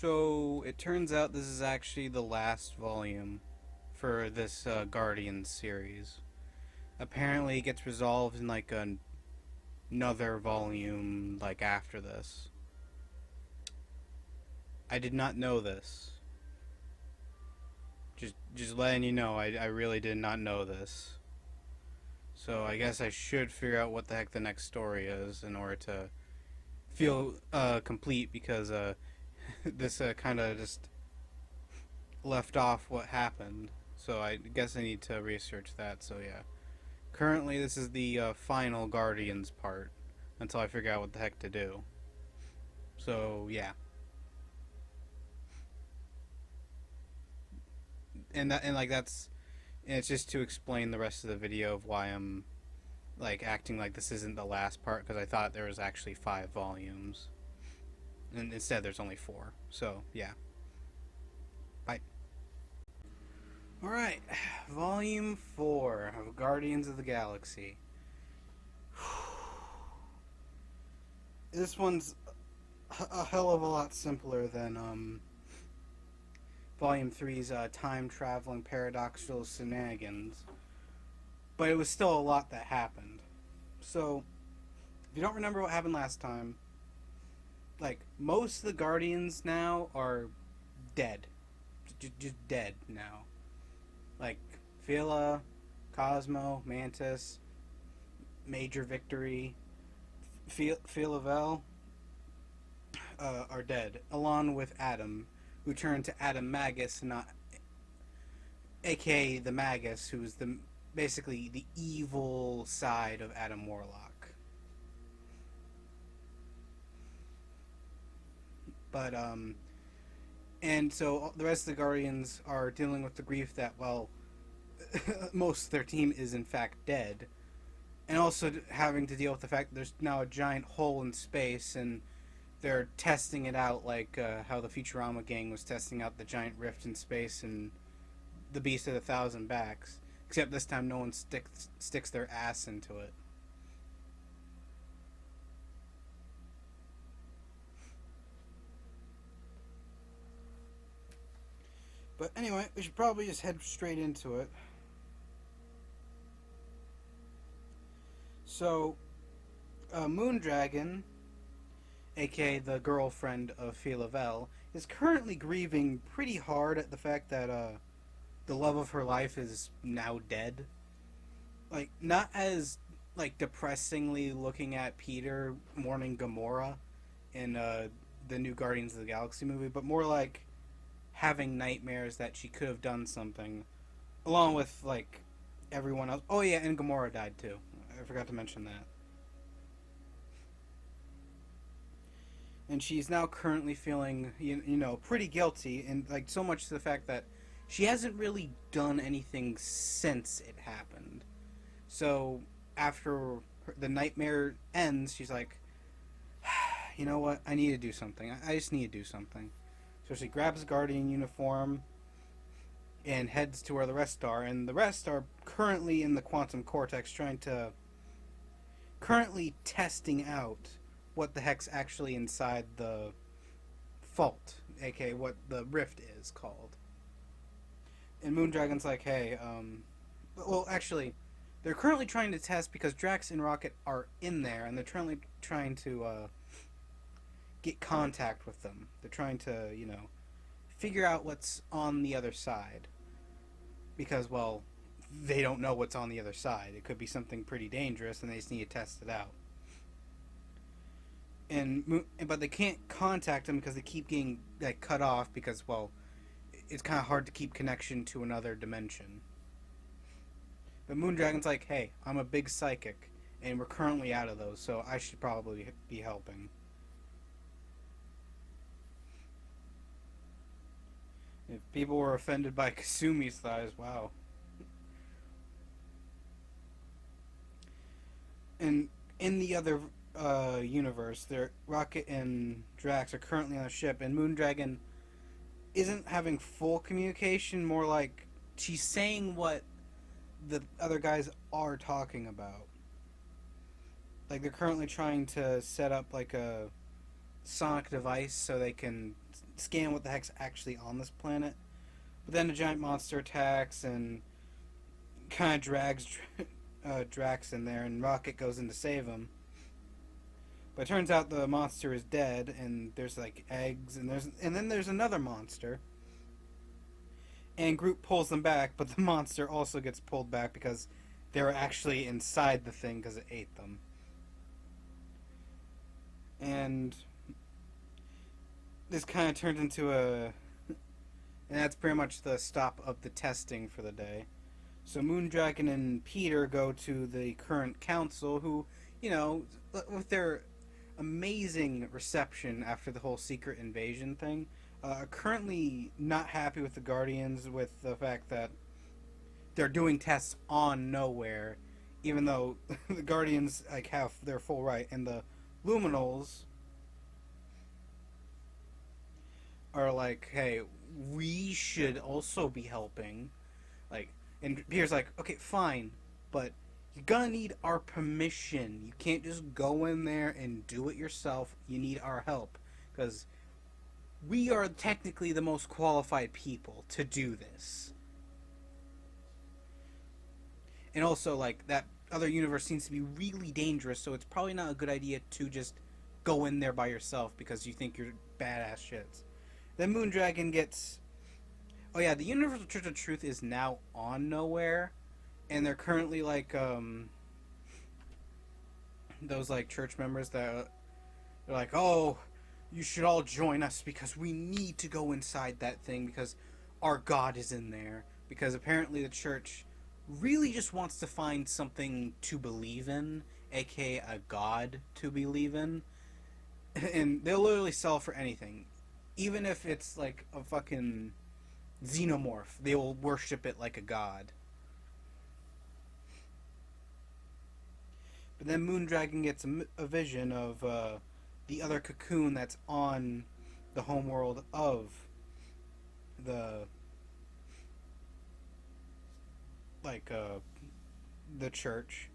So it turns out this is actually the last volume for this Guardians series. Apparently, it gets resolved in like another volume, like after this. I did not know this. Just letting you know, I really did not know this. So I guess I should figure out what the heck the next story is in order to feel complete because this kind of just left off what happened. So I guess I need to research that. So yeah, currently this is the final Guardians part until I figure out what the heck to do. So yeah, and like that's and it's just to explain the rest of the video of why I'm like acting like this isn't the last part because I thought there was actually 5 volumes and instead there's only 4. So yeah, bye. All right, Volume 4 of Guardians of the Galaxy. This one's a hell of a lot simpler than Volume three's time traveling paradoxical shenanigans, but it was still a lot that happened. So, if you don't remember what happened last time, like most of the Guardians now are dead, just dead now. Like Phila, Cosmo, Mantis, Major Victory, Philavel are dead, along with Adam, who turned to Adam Magus, not aka the Magus, who's the basically the evil side of Adam Warlock. But and so the rest of the Guardians are dealing with the grief that most of their team is in fact dead, and also having to deal with the fact that there's now a giant hole in space and they're testing it out like how the Futurama gang was testing out the giant rift in space and the Beast of the Thousand Backs. Except this time, no one sticks their ass into it. But anyway, we should probably just head straight into it. So, Moondragon, aka the girlfriend of Philavel, is currently grieving pretty hard at the fact that the love of her life is now dead. Like, not as like depressingly looking at Peter mourning Gamora in the new Guardians of the Galaxy movie, but more like having nightmares that she could have done something, along with like everyone else. Oh yeah, and Gamora died too. I forgot to mention that. And she's now currently feeling pretty guilty, and like so much to the fact that she hasn't really done anything since it happened. So after the nightmare ends, she's like, you know what? I need to do something. I just need to do something. So she grabs a Guardian uniform and heads to where the rest are. And the rest are currently in the quantum cortex currently testing out what the heck's actually inside the fault, aka what the rift is called. And Moondragon's like, hey, well, actually, they're currently trying to test because Drax and Rocket are in there, and they're currently trying to get contact with them. They're trying to, figure out what's on the other side. Because, well, they don't know what's on the other side. It could be something pretty dangerous, and they just need to test it out. But they can't contact them because they keep getting like cut off because, well, it's kind of hard to keep connection to another dimension. But Moondragon's like, hey, I'm a big psychic, and we're currently out of those, so I should probably be helping. If people were offended by Kasumi's thighs, wow. And in the other universe, Rocket and Drax are currently on a ship, and Moondragon isn't having full communication, more like she's saying what the other guys are talking about. Like they're currently trying to set up like a sonic device so they can scan what the heck's actually on this planet. But then a giant monster attacks and kind of drags Drax in there, and Rocket goes in to save him. But it turns out the monster is dead, and there's like eggs, and then there's another monster. And Groot pulls them back, but the monster also gets pulled back because they were actually inside the thing because it ate them. And this kind of turned into a... And that's pretty much the stop of the testing for the day. So Moondragon and Peter go to the current council, who, you know, with their amazing reception after the whole secret invasion thing, are currently not happy with the Guardians with the fact that they're doing tests on Nowhere, even though the Guardians like have their full right, and the Luminals are like, hey, we should also be helping. Like, and Peter's like, okay, fine, but you're gonna need our permission. You can't just go in there and do it yourself. You need our help, because we are technically the most qualified people to do this. And also, like, that other universe seems to be really dangerous, so it's probably not a good idea to just go in there by yourself because you think you're badass shits. Then Moondragon gets... Oh yeah, the Universal Church of Truth is now on Nowhere, and they're currently like, those like church members that they're like, oh, you should all join us because we need to go inside that thing because our God is in there. Because apparently the church really just wants to find something to believe in, aka a God to believe in. And they'll literally sell for anything. Even if it's like a fucking xenomorph, they will worship it like a god. But then Moondragon gets a vision of the other cocoon that's on the homeworld of the the church,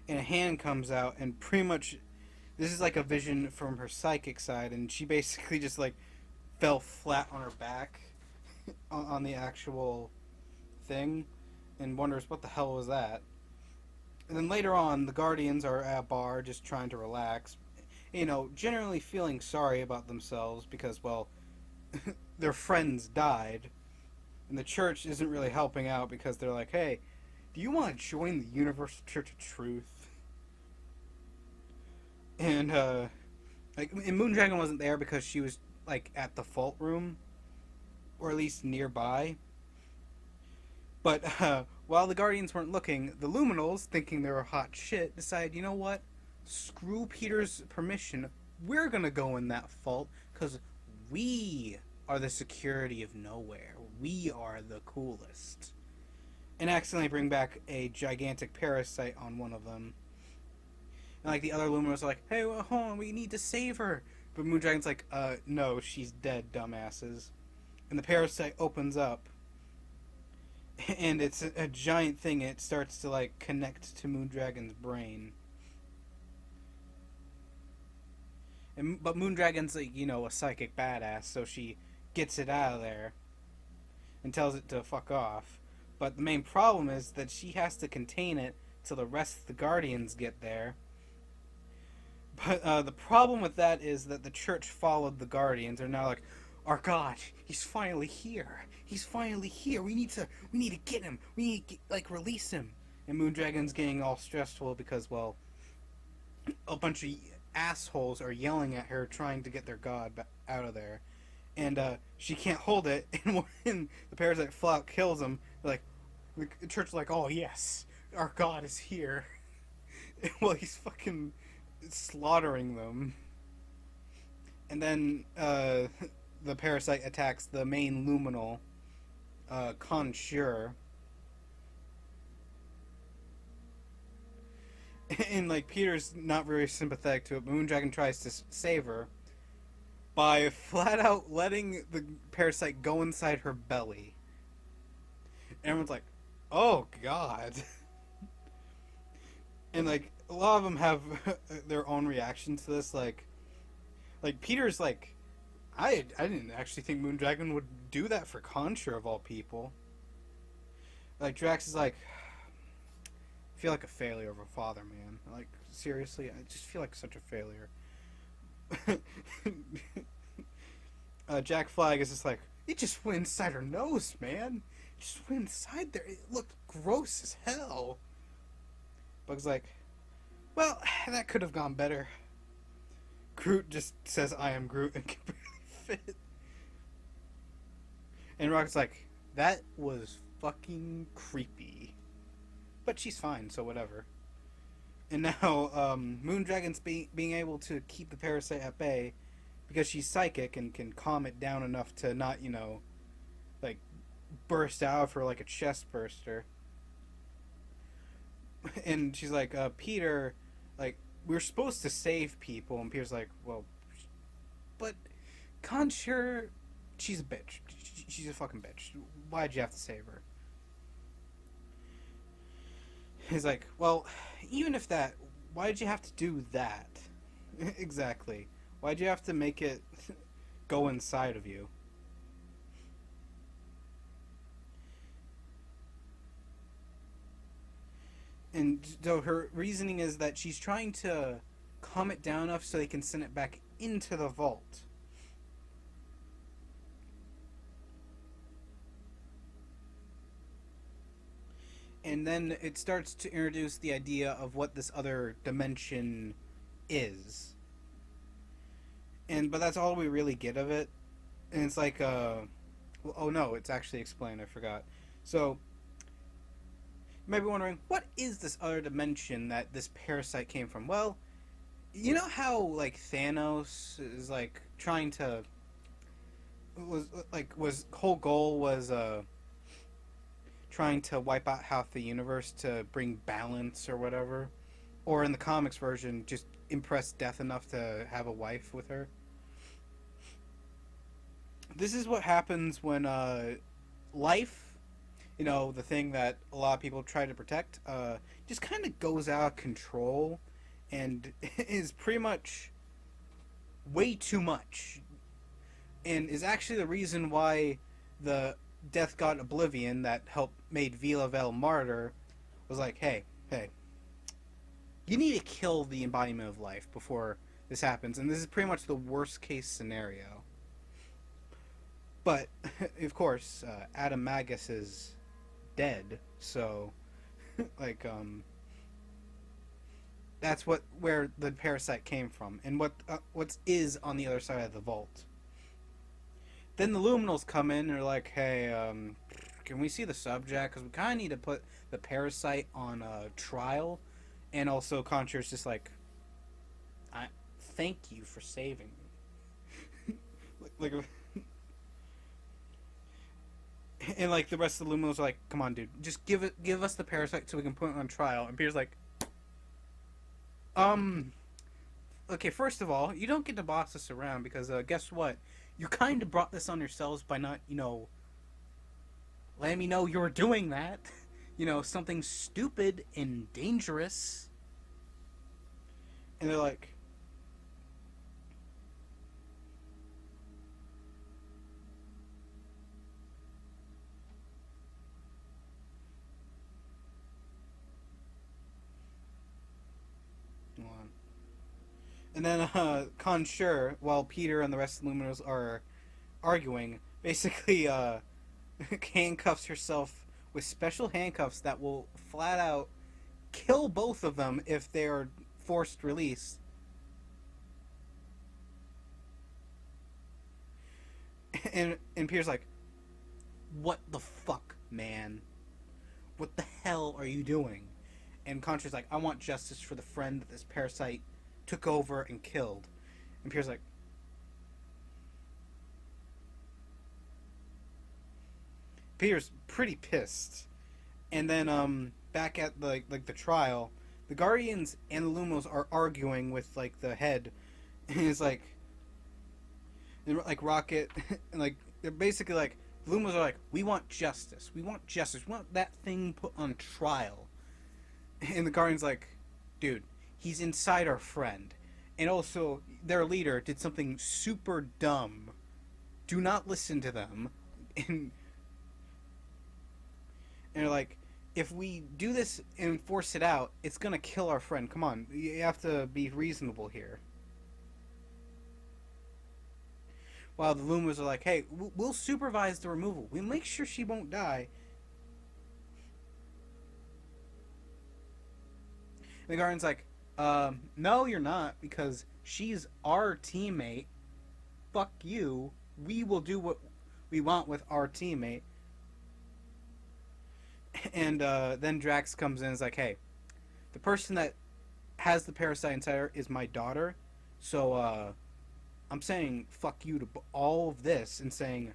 and a hand comes out, and pretty much this is like a vision from her psychic side, and she basically just like fell flat on her back on the actual thing and wonders what the hell was that. And then later on, the Guardians are at a bar just trying to relax, you know, generally feeling sorry about themselves because, well, their friends died, and the church isn't really helping out because they're like, hey, do you want to join the Universal Church of Truth? And like, and Moondragon wasn't there because she was like at the vault room, or at least nearby. But while the Guardians weren't looking, the Luminals, thinking they were hot shit, decided, you know what? Screw Peter's permission. We're gonna go in that vault because we are the security of Nowhere. We are the coolest. And accidentally bring back a gigantic parasite on one of them. And like the other Luminals are like, hey, well, hold on, we need to save her. But Moondragon's like, no, she's dead, dumbasses. And the parasite opens up. And it's a giant thing. It starts to like connect to Moondragon's brain. But Moondragon's like, you know, a psychic badass, so she gets it out of there and tells it to fuck off. But the main problem is that she has to contain it till the rest of the Guardians get there. But the problem with that is that the church followed the Guardians. They're now like, our God, he's finally here. He's finally here. We need to get him. We need to like release him. And Moondragon's getting all stressful because, well, a bunch of assholes are yelling at her trying to get their God out of there. And she can't hold it. And when the parasite flat kills him, like, the church is like, oh yes, our God is here. And, well, he's fucking slaughtering them. And then the parasite attacks the main luminal, Conjure. And like Peter's not very sympathetic to it, but Moondragon tries to save her by flat out letting the parasite go inside her belly. And everyone's like, oh God. And like a lot of them have their own reactions to this. Like Like Peter's like, I didn't actually think Moondragon would do that for Contra of all people. Like Drax is like, I feel like a failure of a father, man. Like seriously, I just feel like such a failure. Jack Flag is just like, it just went inside her nose, man. It just went inside there. It looked gross as hell. Bug's like, well, that could have gone better. Groot just says, I am Groot, and can barely fit. And Rocket's like, that was fucking creepy. But she's fine, so whatever. And now, Moondragon's being able to keep the parasite at bay because she's psychic and can calm it down enough to not, like, burst out of her like a chest burster. And she's like, Peter, like, we're supposed to save people. And Peter's like, well, but Conjure, she's a bitch. She's a fucking bitch. Why'd you have to save her? He's like, well, even if that, why'd you have to do that? Exactly. Why'd you have to make it go inside of you? And so her reasoning is that she's trying to calm it down enough so they can send it back into the vault. And then it starts to introduce the idea of what this other dimension is. But that's all we really get of it. And it's like, oh no, it's actually explained, I forgot. So, you might be wondering, what is this other dimension that this parasite came from? Well, you know how, like, Thanos is, like, trying to... whole goal was, trying to wipe out half the universe to bring balance or whatever? Or in the comics version, just impress Death enough to have a wife with her? This is what happens when life, the thing that a lot of people try to protect, just kind of goes out of control and is pretty much way too much. And is actually the reason why the Death God Oblivion that helped made Vila Vel martyr was like, hey, you need to kill the embodiment of life before this happens. And this is pretty much the worst case scenario. But, of course, Adam Magus is dead, so, like, that's where the parasite came from, and what is on the other side of the vault. Then the Luminals come in and are like, hey, can we see the subject? Because we kind of need to put the parasite on trial. And also, Conjure's just like, thank you for saving me. like And like the rest of the Luminals are like, come on, dude, just give us the parasite so we can put it on trial. And Peter's like, okay, first of all, you don't get to boss us around because guess what? You kind of brought this on yourselves by not, letting me know you were doing that. Something stupid and dangerous. And they're like, and then Conjure, while Peter and the rest of the Luminals are arguing, basically handcuffs herself with special handcuffs that will flat out kill both of them if they are forced release. And Peter's like, what the fuck, man? What the hell are you doing? And Conjure's like, I want justice for the friend that this parasite took over and killed. And Peter's like, Peter's pretty pissed. And then back at the trial, the Guardians and the Lumos are arguing with the head, and it's like Rocket, and they're basically like, the Lumos are like, we want justice, we want that thing put on trial. And the Guardian's like, dude, he's inside our friend, and also their leader did something super dumb. Do not listen to them. And they're like, if we do this and force it out, it's gonna kill our friend. Come on, you have to be reasonable here. While the Lumas are like, hey, we'll supervise the removal. We'll make sure she won't die. And the Guardian's like, no, you're not, because she's our teammate. Fuck you. We will do what we want with our teammate. And then Drax comes in and is like, hey, the person that has the parasite inside her is my daughter. So I'm saying fuck you to all of this and saying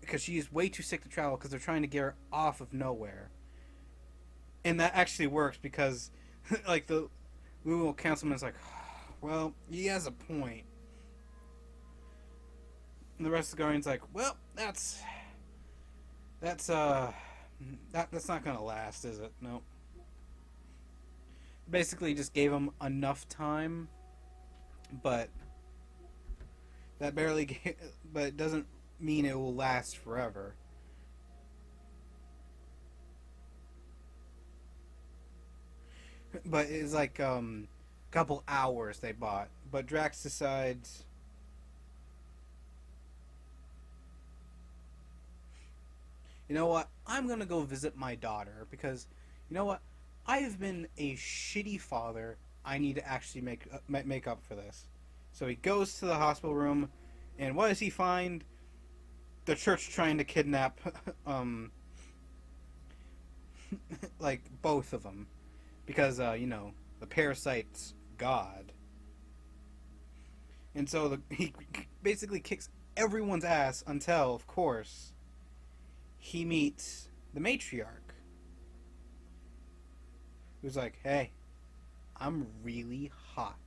because she is way too sick to travel because they're trying to get her off of nowhere. And that actually works because like the Google councilman's like, well, he has a point. And the rest of the Guardian's like, well, that's not gonna last, is it? No. Basically, just gave him enough time, but that but it doesn't mean it will last forever. But it's like a couple hours they bought. But Drax decides, you know what? I'm gonna go visit my daughter because, you know what? I've been a shitty father. I need to actually make up for this. So he goes to the hospital room, and what does he find? The church trying to kidnap, like both of them, because the parasite's God. And so he basically kicks everyone's ass until, of course, he meets the matriarch, who's like, hey, I'm really hot.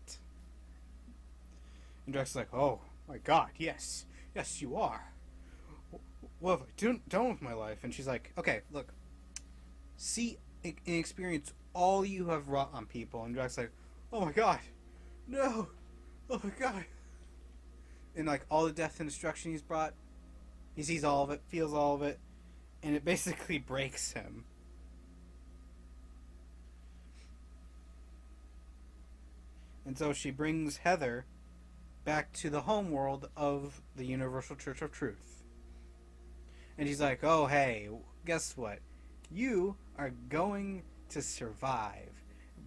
And Drax is like, oh my god, yes, you are. What have I done with my life? And she's like, okay, look, see and experience all you have wrought on people. And Drax is like, oh my god, no, oh my god. And like all the death and destruction he's brought, he sees all of it, feels all of it, and it basically breaks him. And so she brings Heather back to the homeworld of the Universal Church of Truth. And she's like, oh, hey, guess what? You are going to survive.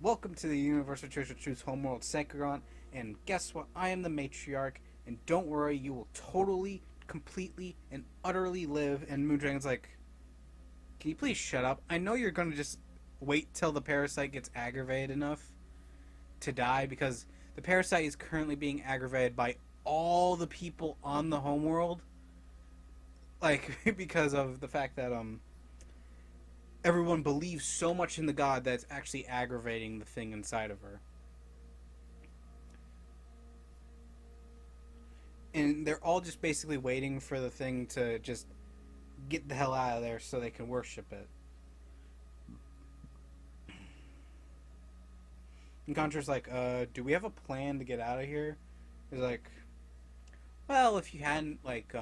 Welcome to the Universal Church of Truth's homeworld, Sankaron. And guess what? I am the matriarch. And don't worry, you will totally, completely, and utterly live. And Moondragon's like, can you please shut up? I know you're going to just wait till the parasite gets aggravated enough to die, because the parasite is currently being aggravated by all the people on the homeworld, like because of the fact that everyone believes so much in the god that it's actually aggravating the thing inside of her. And they're all just basically waiting for the thing to just get the hell out of there so they can worship it. And Contra's like, do we have a plan to get out of here? He's like, well, if you hadn't, like,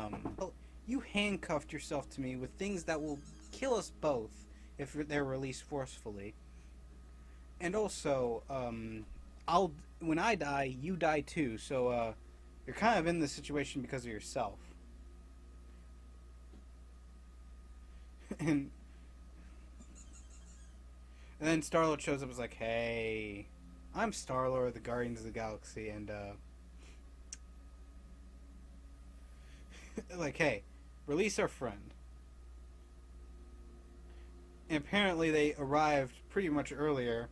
you handcuffed yourself to me with things that will kill us both if they're released forcefully. And also, when I die, you die too, so, you're kind of in this situation because of yourself. And then Star-Lord shows up and is like, hey, I'm Star-Lord of the Guardians of the Galaxy, and, like, hey, release our friend. And apparently they arrived pretty much earlier.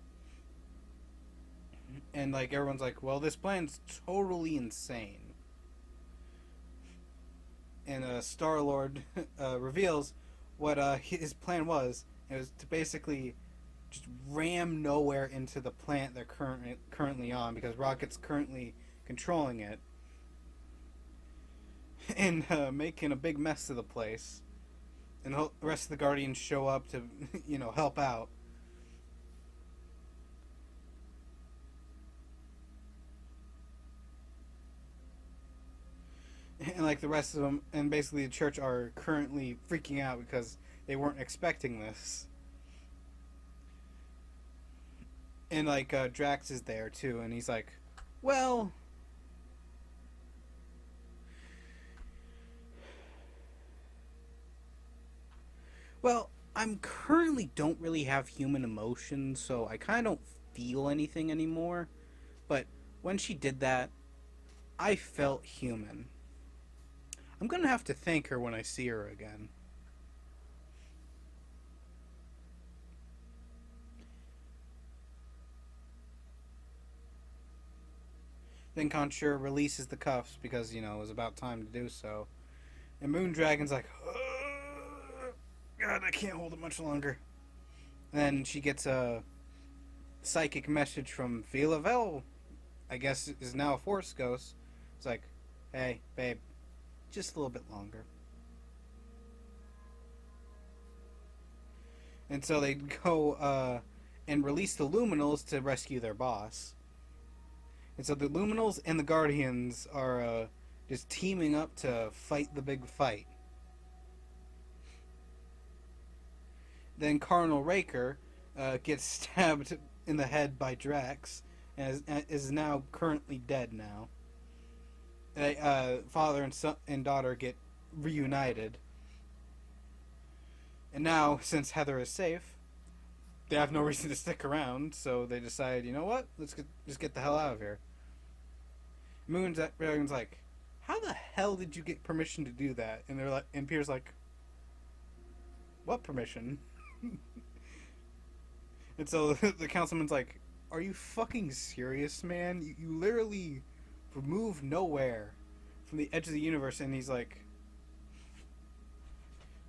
And, like, everyone's like, well, this plan's totally insane. And Star-Lord reveals what his plan was. It was to basically just ram nowhere into the plant they're currently on, because Rocket's currently controlling it. And making a big mess of the place. And the rest of the Guardians show up to, help out. And like the rest of them, and basically the church are currently freaking out because they weren't expecting this. And like Drax is there too, and he's like, well, well, I'm currently don't really have human emotions, so I kind of don't feel anything anymore. But when she did that, I felt human. I'm gonna have to thank her when I see her again. Then Conjure releases the cuffs because, it was about time to do so. And Moondragon's like, God, I can't hold it much longer. And then she gets a psychic message from Philavel, I guess is now a Force Ghost. It's like, hey, babe, just a little bit longer. And so they go and release the Luminals to rescue their boss. And so the Luminals and the Guardians are just teaming up to fight the big fight. Then Cardinal Raker gets stabbed in the head by Drax and is now currently dead now. Father and son and daughter get reunited. And now, since Heather is safe, they have no reason to stick around, so they decide, you know what? Just get the hell out of here. Dragon's like, how the hell did you get permission to do that? And they're like, and Peter's like, what permission? And so the councilman's like, are you fucking serious, man? You literally removed nowhere from the edge of the universe. And he's like,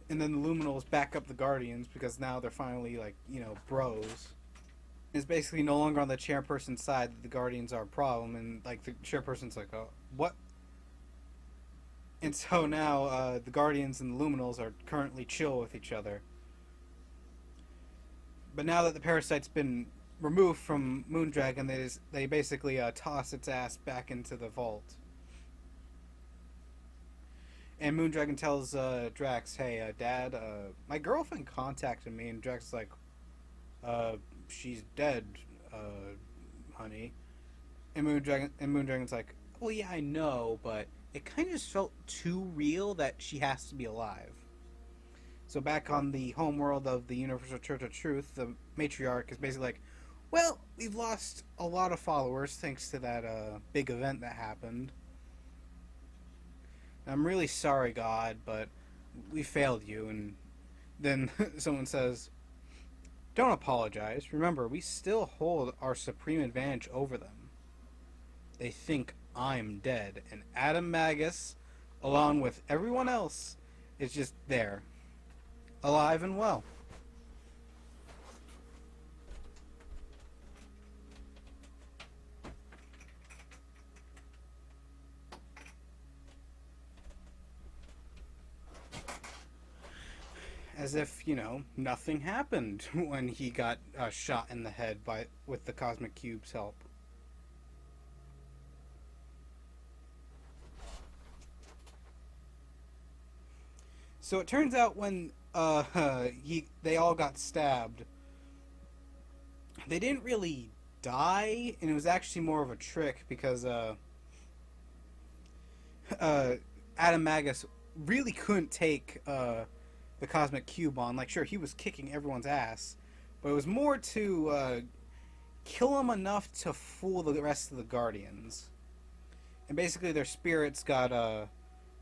and then the Luminals back up the Guardians because now they're finally like, bros. It's basically no longer on the chairperson's side that the Guardians are a problem, and like the chairperson's like, oh, what? And so now the Guardians and the Luminals are currently chill with each other. But now that the parasite's been removed from Moondragon, they basically toss its ass back into the vault. And Moondragon tells Drax, hey, Dad, my girlfriend contacted me, and Drax is like, she's dead, honey. And Moondragon's like, well, yeah, I know, but it kind of just felt too real that she has to be alive. So back on the homeworld of the Universal Church of Truth, the matriarch is basically like, well, we've lost a lot of followers thanks to that big event that happened. I'm really sorry, God, but we failed you. And then someone says, don't apologize. Remember, we still hold our supreme advantage over them. They think I'm dead, and Adam Magus, along with everyone else, is just there, alive and well. As if, nothing happened when he got shot in the head with the Cosmic Cube's help. So it turns out when they all got stabbed, they didn't really die, and it was actually more of a trick because Adam Magus really couldn't take the Cosmic Cube on. Like, sure, he was kicking everyone's ass, but it was more to kill him enough to fool the rest of the Guardians. And basically their spirits got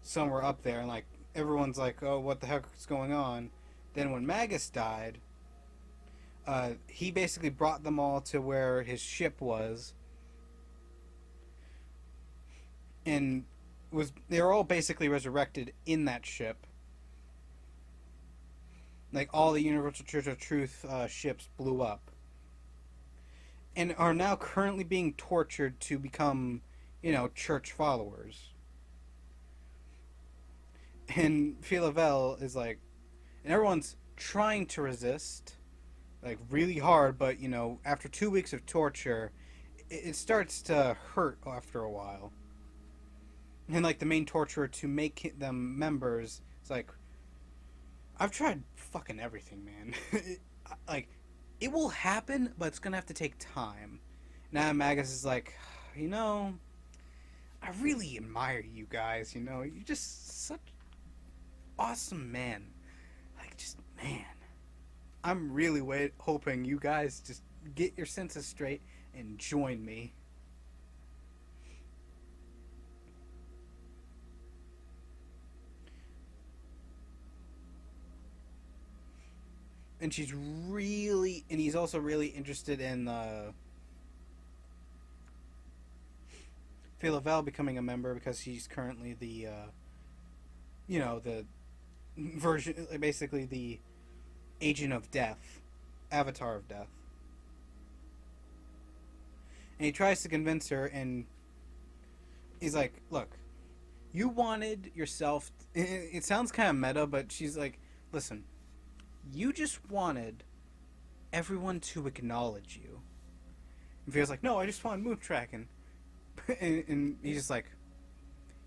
somewhere up there, and like everyone's like, oh, what the heck is going on? Then when Magus died, he basically brought them all to where his ship was, and they were all basically resurrected in that ship. Like, all the Universal Church of Truth ships blew up. And are now currently being tortured to become, church followers. And Philavel is like... And everyone's trying to resist, like, really hard, but, after 2 weeks of torture, it starts to hurt after a while. And like the main torturer to make them members, it's like, I've tried fucking everything, man. Like, it will happen, but it's gonna have to take time. Now Magus is like, you know, I really admire you guys. You know, you're just such awesome men. Like, just man, I'm really hoping you guys just get your senses straight and join me. And he's also really interested in Philavel becoming a member because he's currently the version, basically the agent of death, avatar of death. And he tries to convince her, and he's like, look, you wanted yourself. It sounds kind of meta, but she's like, listen, you just wanted everyone to acknowledge you. And Fear's like, no, I just want Moontrack. And he's just like,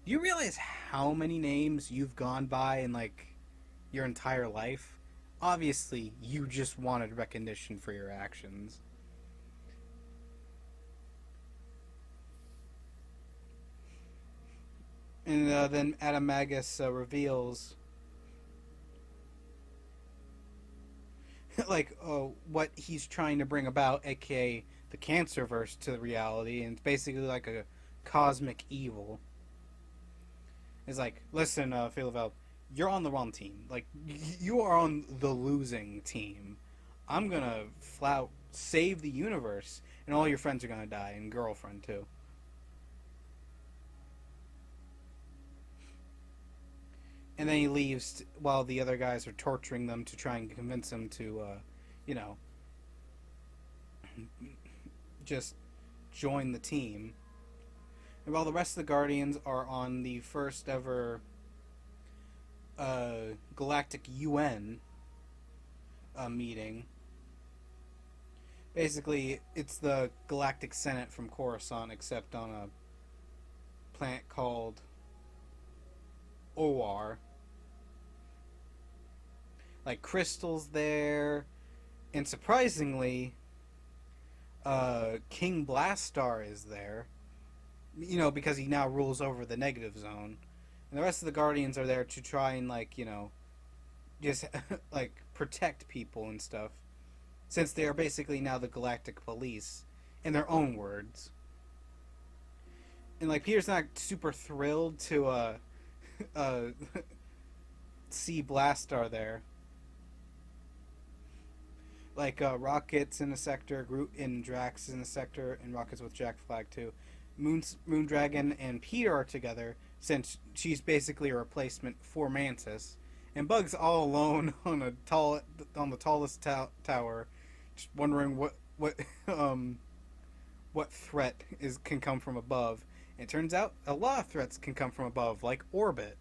do you realize how many names you've gone by in, like, your entire life? Obviously, you just wanted recognition for your actions. And then Adam Magus reveals like what he's trying to bring about, aka the Cancerverse, to reality, and it's basically like a cosmic evil. It's like, listen, Philavel, you're on the wrong team. Like, you are on the losing team. I'm gonna flout save the universe, and all your friends are gonna die, and girlfriend too. And then he leaves while the other guys are torturing them to try and convince him to, you know, just join the team. And while the rest of the Guardians are on the first ever Galactic UN meeting, basically it's the Galactic Senate from Coruscant, except on a planet called OR. Like, Crystal's there, and surprisingly, King Blastar is there. You know, because he now rules over the negative zone. And the rest of the Guardians are there to try and, like, you know, just, like, protect people and stuff. Since they are basically now the Galactic Police, in their own words. And, like, Peter's not super thrilled to, see Blastar there. Like, Rocket's in the sector, Groot and Drax is in the sector, and Rocket's with Jack Flag too. Moondragon and Peter are together, since she's basically a replacement for Mantis. And Bug's all alone on the tallest tower, just wondering what threat can come from above. And it turns out a lot of threats can come from above, like orbit,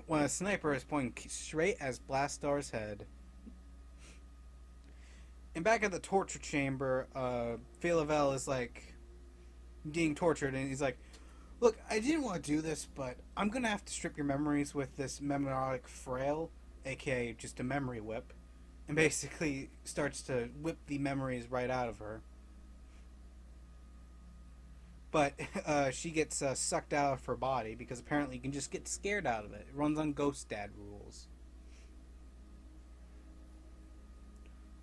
when a sniper is pointing straight at Blastar's head. And back at the torture chamber, Philavel is like getting tortured, and he's like, look, I didn't want to do this, but I'm gonna have to strip your memories with this memoric frail, aka just a memory whip, and basically starts to whip the memories right out of her. But she gets sucked out of her body because apparently you can just get scared out of it. It runs on Ghost Dad rules.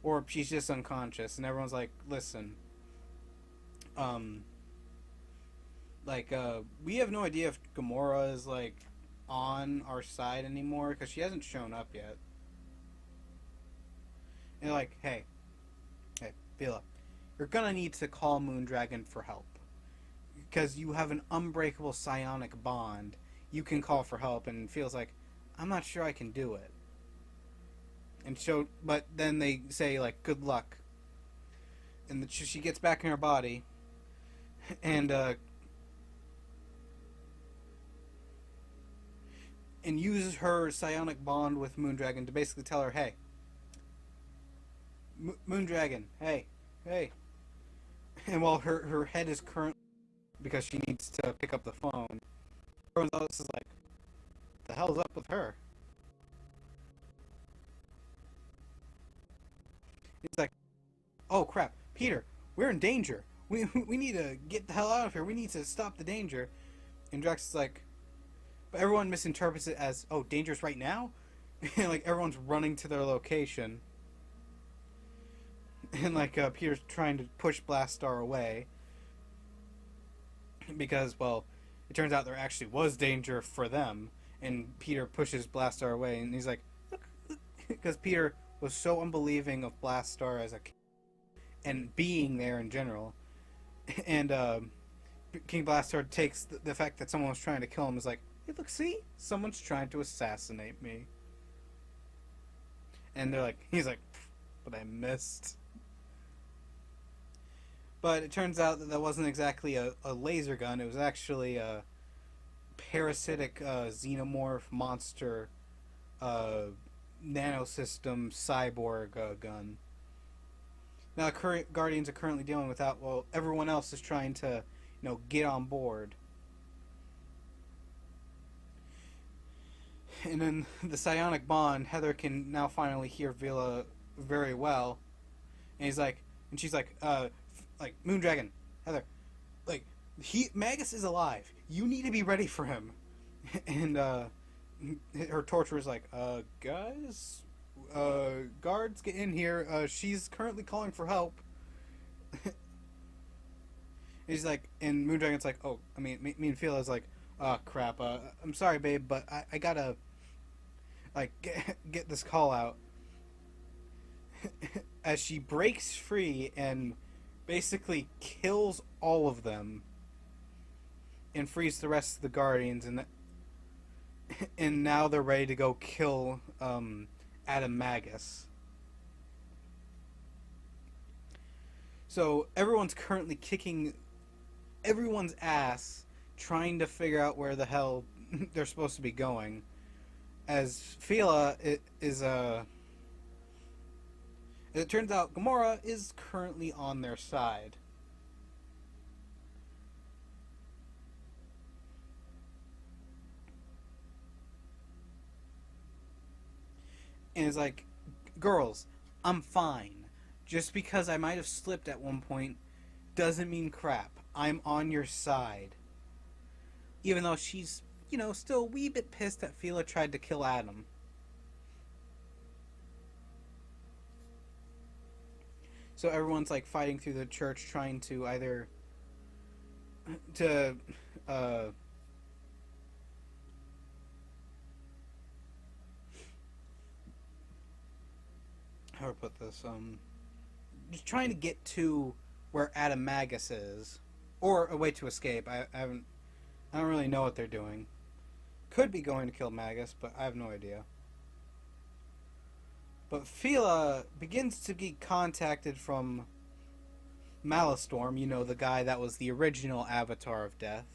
Or she's just unconscious, and everyone's like, listen, we have no idea if Gamora is, like, on our side anymore, because she hasn't shown up yet. And they're like, hey, Bela, you're gonna need to call Moondragon for help. Because you have an unbreakable psionic bond. You can call for help, and it feels like, I'm not sure I can do it. And but then they say, like, good luck. And she gets back in her body, and uses her psionic bond with Moondragon to basically tell her, hey, Moondragon, hey. And while her head is current, because she needs to pick up the phone, everyone else is like, the hell's up with her? He's like, oh crap, Peter, we're in danger. We need to get the hell out of here. We need to stop the danger. And Drax is like, but everyone misinterprets it as, oh, dangerous right now? And like everyone's running to their location. And like Peter's trying to push Blastar away. Because, well, it turns out there actually was danger for them. And Peter pushes Blastar away. And he's like, look. Because Peter was so unbelieving of Blastar as a kid. And being there in general. And King Blastar takes the fact that someone was trying to kill him is like, hey, look, see? Someone's trying to assassinate me. And they're like, he's like, but I missed. But it turns out that wasn't exactly a laser gun. It was actually a parasitic xenomorph monster nanosystem cyborg gun. Now, the current Guardians are currently dealing with that, while everyone else is trying to, get on board. And in the psionic bond, Heather can now finally hear Vila very well. And she's like, Moondragon, Heather, like, Magus is alive. You need to be ready for him. And her torturer's like, guys, guards, get in here. She's currently calling for help. He's like, and Moondragon's like, oh, I mean, me and Fila's like, oh crap. I'm sorry, babe, but I gotta, like, get this call out. As she breaks free and basically kills all of them and frees the rest of the Guardians, and now they're ready to go kill Adam Magus. So everyone's currently kicking everyone's ass trying to figure out where the hell they're supposed to be going, as Fila is it turns out Gamora is currently on their side. And it's like, girls, I'm fine. Just because I might have slipped at one point doesn't mean crap. I'm on your side. Even though she's, still a wee bit pissed that Fila tried to kill Adam. So everyone's like fighting through the church, trying to either how do I put this? Just trying to get to where Adam Magus is, or a way to escape. I don't really know what they're doing. Could be going to kill Magus, but I have no idea. But Fila begins to get contacted from Malastorm, the guy that was the original Avatar of Death.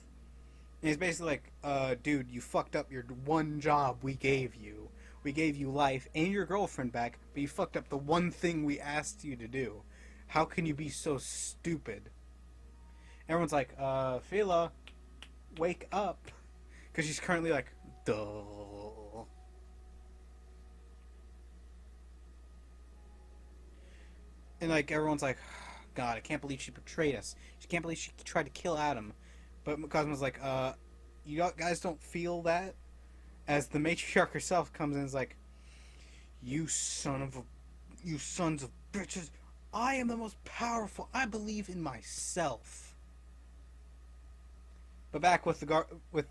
And he's basically like, dude, you fucked up your one job we gave you. We gave you life and your girlfriend back, but you fucked up the one thing we asked you to do. How can you be so stupid? Everyone's like, Fila, wake up. Because she's currently like, duh. And like everyone's like, God, I can't believe she betrayed us. She can't believe she tried to kill Adam. But Cosmo's like, you guys don't feel that? As the matriarch herself comes in and is like, you sons of bitches, I am the most powerful. I believe in myself. But back with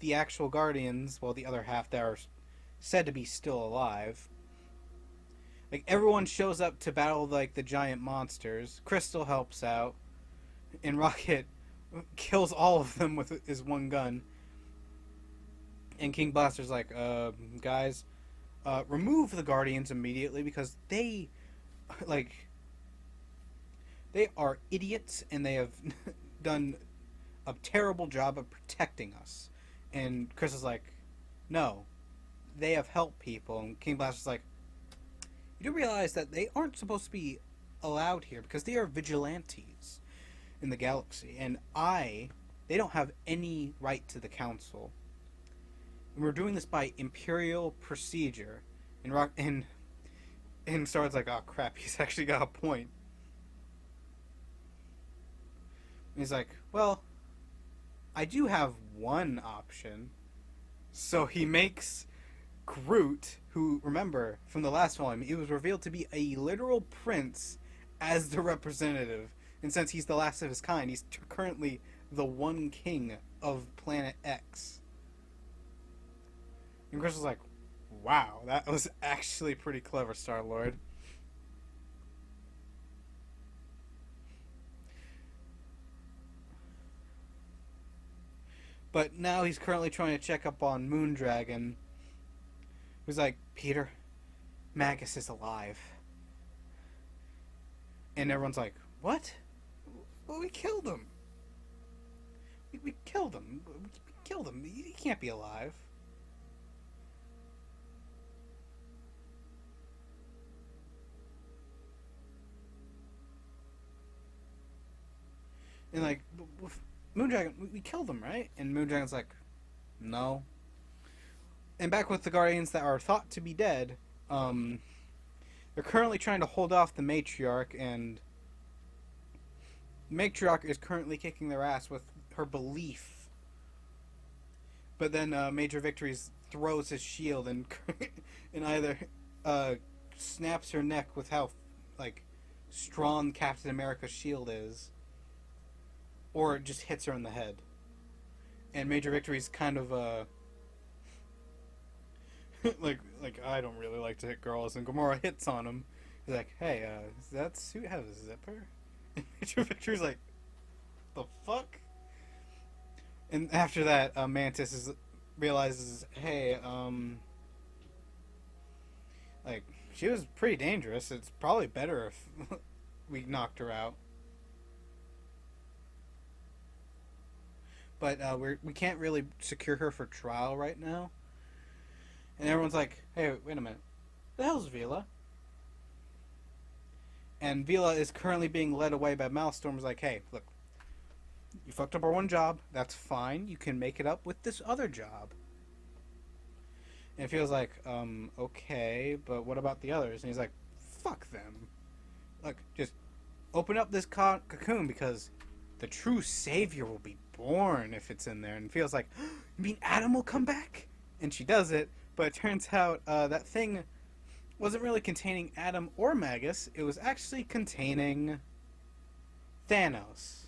the actual Guardians, well, the other half that are said to be still alive. Like, everyone shows up to battle, like, the giant monsters. Crystal helps out. And Rocket kills all of them with his one gun. And King Blaster's like, guys, remove the Guardians immediately because they are idiots and they have done a terrible job of protecting us. And Chris is like, no, they have helped people. And King Blaster's like, you do realize that they aren't supposed to be allowed here because they are vigilantes in the galaxy. And they don't have any right to the council. We're doing this by imperial procedure. And Star's like, oh crap, he's actually got a point. And he's like, well, I do have one option. So he makes Groot, who, remember, from the last volume, he was revealed to be a literal prince as the representative. And since he's the last of his kind, he's currently the one king of Planet X. And Chris was like, wow, that was actually pretty clever, Star-Lord. But now he's currently trying to check up on Moondragon, who's like, Peter, Magus is alive. And everyone's like, what? Well, we killed him. We killed him. We killed him. He can't be alive. And like, Moondragon, we killed him, right? And Moondragon's like, no. And back with the Guardians that are thought to be dead, they're currently trying to hold off the Matriarch, and the Matriarch is currently kicking their ass with her belief. But then Major Victories throws his shield and and either snaps her neck with how like strong Captain America's shield is, or it just hits her in the head. And Major Victory's kind of like I don't really like to hit girls, and Gamora hits on him. He's like, hey, does that suit have a zipper? And Major Victory's like, the fuck? And after that, Mantis realizes, hey, like, she was pretty dangerous. It's probably better if we knocked her out. But we can't really secure her for trial right now. And everyone's like, hey, wait a minute. The hell's Vila? And Vila is currently being led away by Maelstrom's like, hey, look, you fucked up our one job. That's fine. You can make it up with this other job. And it feels like, okay, but what about the others? And he's like, fuck them. Look, just open up this cocoon because the true savior will be born if it's in there. And it feels like, you mean Adam will come back? And she does it, but it turns out that thing wasn't really containing Adam or Magus. It was actually containing Thanos.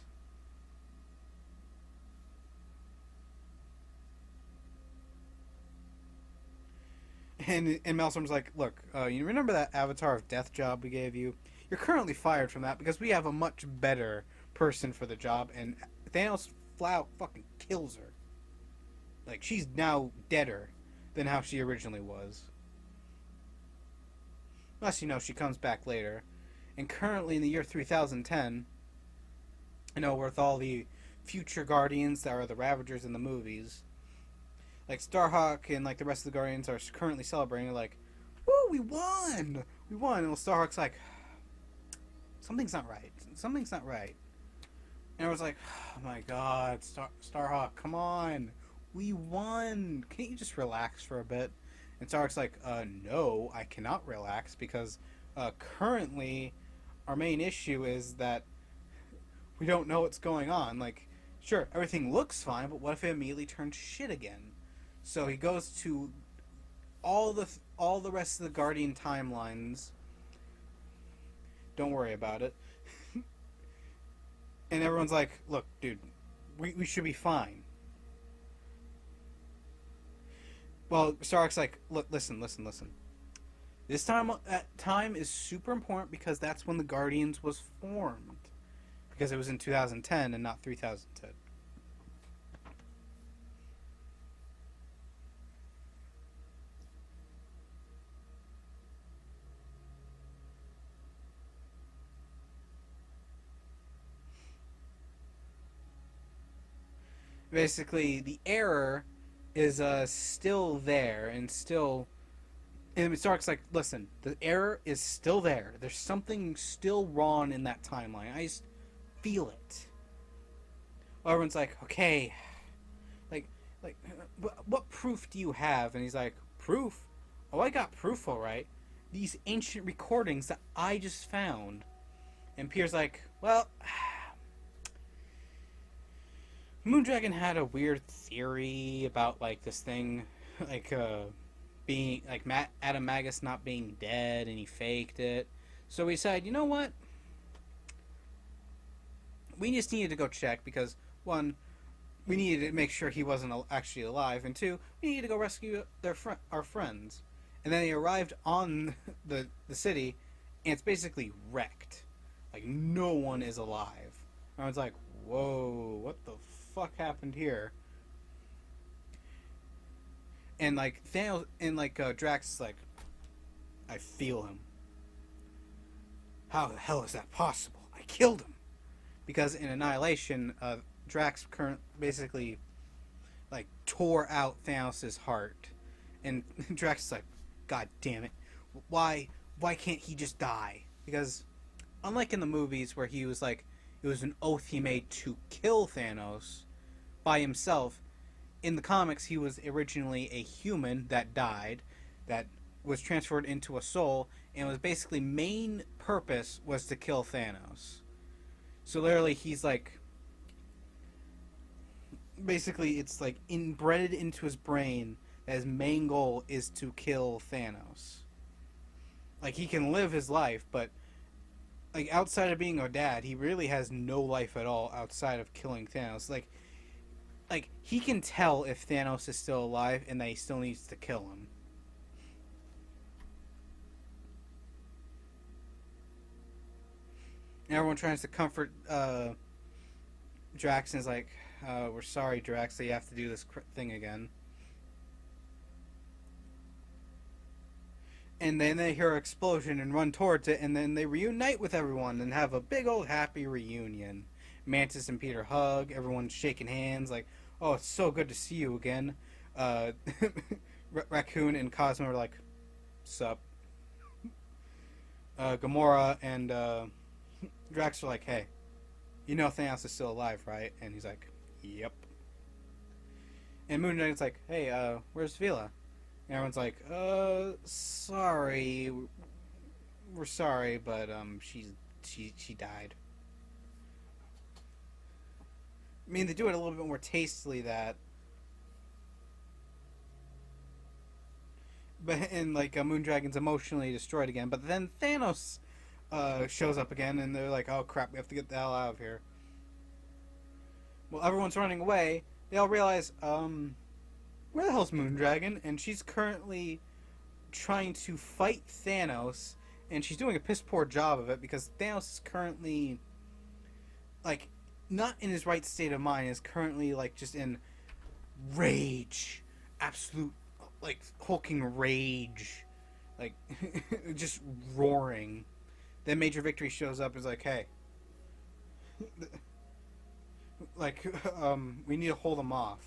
And Maelstrom's like, look, you remember that Avatar of Death job we gave you? You're currently fired from that because we have a much better person for the job, and Thanos flat out fucking kills her. Like, she's now deader than how she originally was. Unless, you know, she comes back later. And currently in the year 3010, you know, with all the future Guardians that are the Ravagers in the movies, like Starhawk and like the rest of the Guardians are currently celebrating, like, woo, we won! We won! And Starhawk's like, something's not right. Something's not right. And everyone's like, oh my god, Starhawk, come on! We won! Can't you just relax for a bit? And Starhawk's like, no, I cannot relax because currently our main issue is that we don't know what's going on. Like, sure, everything looks fine, but what if it immediately turns shit again? So he goes to all the rest of the Guardian timelines. Don't worry about it. And everyone's like, look, dude, we should be fine. Well, Stark's like, look, listen. This time is super important because that's when the Guardians was formed. Because it was in 2010 and not 3010. Basically, the error is still there and still. And Stark's like, listen, the error is still there. There's something still wrong in that timeline. I just feel it. Well, everyone's like, okay, like like, what proof do you have? And he's like, proof? Oh, I got proof, all right. These ancient recordings that I just found. And Peter's like, well, Moondragon had a weird theory about, like, this thing, like, being, like, Adam Magus not being dead, and he faked it. So we decided, you know what? We just needed to go check because, one, we needed to make sure he wasn't actually alive, and two, we needed to go rescue our friends. And then they arrived on the city, and it's basically wrecked. Like, no one is alive. And I was like, whoa, what the fuck happened here? And, like, Thanos, and, like, Drax is like, I feel him. How the hell is that possible? I killed him. Because in Annihilation, Drax basically, like, tore out Thanos' heart. And Drax is like, God damn it. Why can't he just die? Because, unlike in the movies where he was like, it was an oath he made to kill Thanos by himself, in the comics he was originally a human that died, that was transferred into a soul, and was basically main purpose was to kill Thanos. So literally he's like, basically it's like inbred into his brain that his main goal is to kill Thanos. Like, he can live his life, but, like, outside of being a dad, he really has no life at all outside of killing Thanos. Like he can tell if Thanos is still alive and that he still needs to kill him. And everyone tries to comfort Drax, and is like, we're sorry, Drax, that you have to do this thing again. And then they hear an explosion and run towards it, and then they reunite with everyone and have a big old happy reunion. Mantis and Peter hug, everyone's shaking hands, like, oh, it's so good to see you again. Raccoon and Cosmo are like, sup. Gamora and Drax are like, hey, you know Thanos is still alive, right? And he's like, yep. And Moon Knight's like, hey, where's Vila? And everyone's like, sorry. We're sorry, but she died. I mean, they do it a little bit more tastily that. And like Moondragon's emotionally destroyed again, but then Thanos shows up again, and they're like, "Oh crap, we have to get the hell out of here." Well, everyone's running away. They all realize, where the hell's Moondragon? And she's currently trying to fight Thanos, and she's doing a piss poor job of it because Thanos is currently, like, not in his right state of mind. Is currently like just in rage, absolute, like, hulking rage, like just roaring. Then Major Victory shows up and is like, hey, like, we need to hold them off.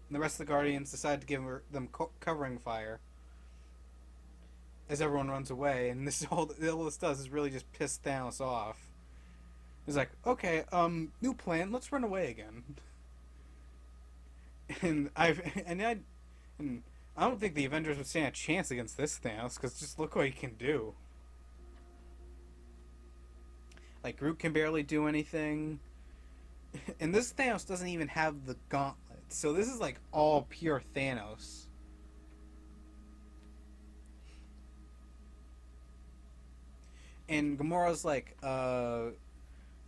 And the rest of the Guardians decide to give them covering fire as everyone runs away. And all this does is really just piss Thanos off. He's like, okay, new plan, let's run away again. And I don't think the Avengers would stand a chance against this Thanos, because just look what he can do. Like, Groot can barely do anything. And this Thanos doesn't even have the gauntlet. So this is like all pure Thanos. And Gamora's like,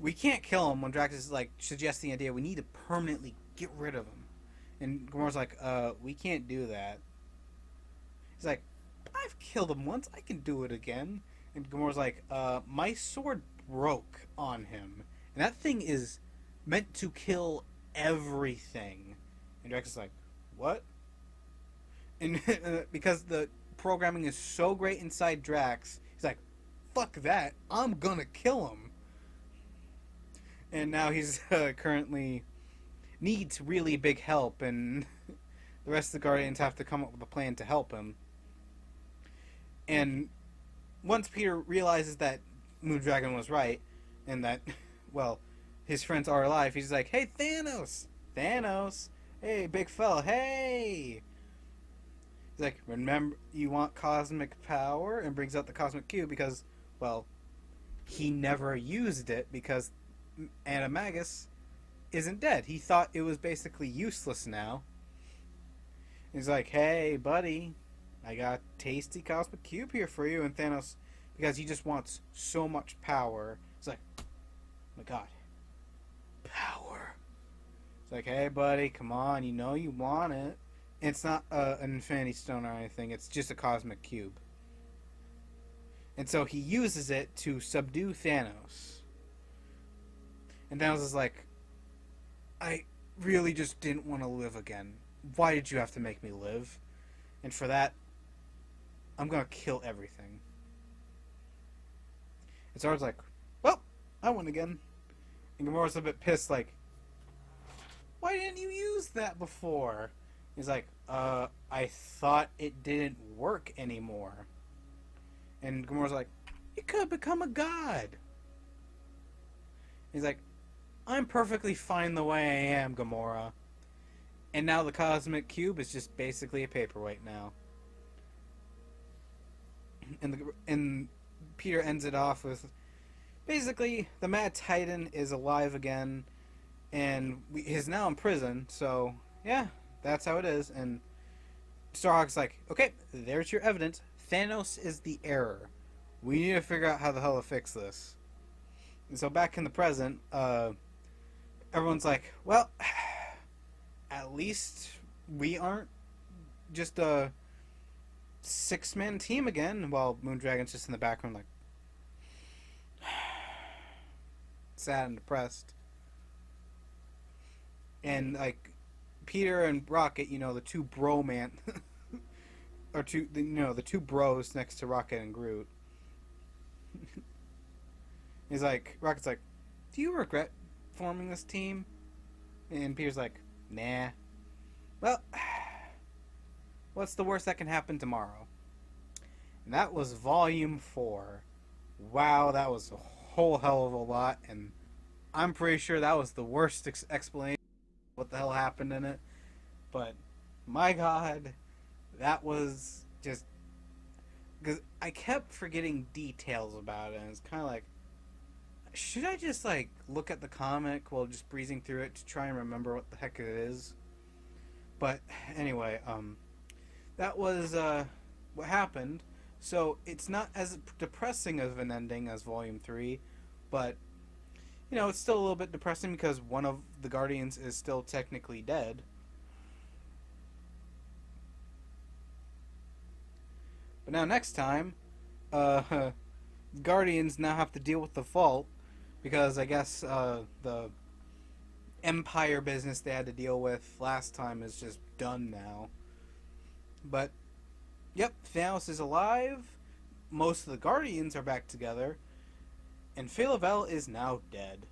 we can't kill him, when Drax is like suggesting the idea we need to permanently get rid of him. And Gamora's like, we can't do that. He's like, I've killed him once, I can do it again. And Gamora's like, my sword broke on him. And that thing is meant to kill everything. And Drax is like, what? And because the programming is so great inside Drax, he's like, fuck that, I'm gonna kill him. And now he's currently needs really big help, and the rest of the Guardians have to come up with a plan to help him. And once Peter realizes that Moondragon was right, and that, well, his friends are alive, he's like, hey, Thanos! Thanos! Hey, big fella, hey! He's like, remember, you want cosmic power? And brings out the cosmic cube because, well, he never used it because Animagus isn't dead. He thought it was basically useless now. He's like, hey, buddy, I got a tasty cosmic cube here for you. And Thanos, because he just wants so much power, he's like, oh my god, power. It's like, hey, buddy, come on, you know you want it. And it's not an Infinity Stone or anything, it's just a cosmic cube. And so he uses it to subdue Thanos. And Thanos is like, I really just didn't want to live again. Why did you have to make me live? And for that, I'm gonna kill everything. And Zord's like, well, I won again. And Gamora's a bit pissed, like, why didn't you use that before? He's like, I thought it didn't work anymore. And Gamora's like, you could have become a god. He's like, I'm perfectly fine the way I am, Gamora. And now the cosmic cube is just basically a paperweight now. And Peter ends it off with, basically, the Mad Titan is alive again, and he's now in prison, so, yeah, that's how it is. And Starhawk's like, okay, there's your evidence. Thanos is the error. We need to figure out how the hell to fix this. And so back in the present, everyone's like, well, at least we aren't just a 6-man team again, while Moondragon's just in the background like sad and depressed. And like Peter and Rocket, you know, the two bromance or the two bros next to Rocket and Groot. He's like, Rocket's like, do you regret forming this team? And Peter's like, nah. Well, what's the worst that can happen tomorrow? And that was Volume 4. Wow, that was a whole hell of a lot, and I'm pretty sure that was the worst explanation of what the hell happened in it. But, my god, that was just... Because I kept forgetting details about it, and it's kind of like, should I just, like, look at the comic while just breezing through it to try and remember what the heck it is? But, anyway, that was, what happened. So, it's not as depressing of an ending as Volume 3, but, you know, it's still a little bit depressing because one of the Guardians is still technically dead. But now next time, Guardians now have to deal with the Vault, because I guess the Empire business they had to deal with last time is just done now. But, yep, Thanos is alive, most of the Guardians are back together, and Phyla-Vell is now dead.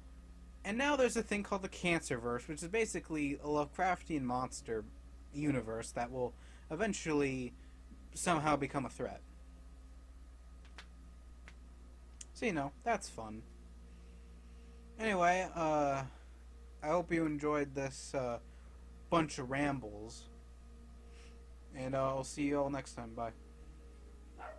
And now there's a thing called the Cancerverse, which is basically a Lovecraftian monster universe that will eventually somehow become a threat. So, you know, that's fun. Anyway, I hope you enjoyed this bunch of rambles. And I'll see you all next time. Bye.